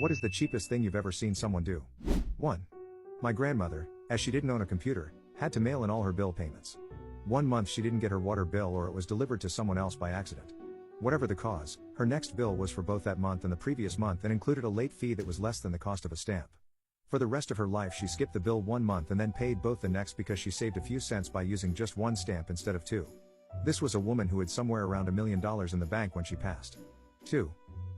What is the cheapest thing you've ever seen someone do? 1. My grandmother, as she didn't own a computer, had to mail in all her bill payments. One month she didn't get her water bill or it was delivered to someone else by accident. Whatever the cause, her next bill was for both that month and the previous month and included a late fee that was less than the cost of a stamp. For the rest of her life she skipped the bill one month and then paid both the next because she saved a few cents by using just one stamp instead of two. This was a woman who had somewhere around $1 million in the bank when she passed. 2.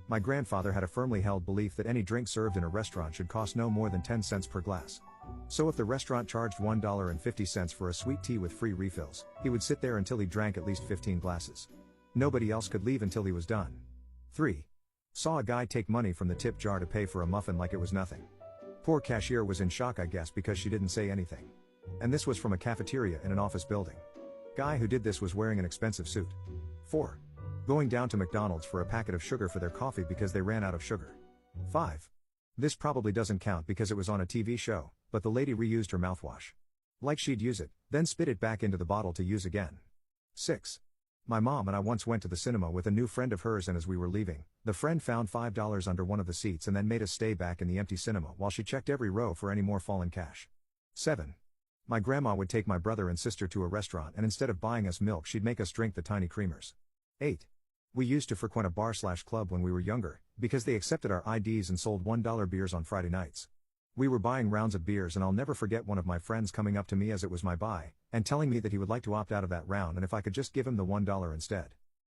My grandfather had a firmly held belief that any drink served in a restaurant should cost no more than 10 cents per glass. So if the restaurant charged $1.50 for a sweet tea with free refills, he would sit there until he drank at least 15 glasses. Nobody else could leave until he was done. 3. Saw a guy take money from the tip jar to pay for a muffin like it was nothing. Poor cashier was in shock, I guess, because she didn't say anything. And this was from a cafeteria in an office building. Guy who did this was wearing an expensive suit. 4. Going down to McDonald's for a packet of sugar for their coffee because they ran out of sugar. 5. This probably doesn't count because it was on a TV show, but the lady reused her mouthwash. Like she'd use it, then spit it back into the bottle to use again. 6. My mom and I once went to the cinema with a new friend of hers, and as we were leaving, the friend found $5 under one of the seats and then made us stay back in the empty cinema while she checked every row for any more fallen cash. 7. My grandma would take my brother and sister to a restaurant, and instead of buying us milk she'd make us drink the tiny creamers. 8. We used to frequent a bar/club when we were younger, because they accepted our IDs and sold $1 beers on Friday nights. We were buying rounds of beers, and I'll never forget one of my friends coming up to me as it was my buy, and telling me that he would like to opt out of that round and if I could just give him the $1 instead.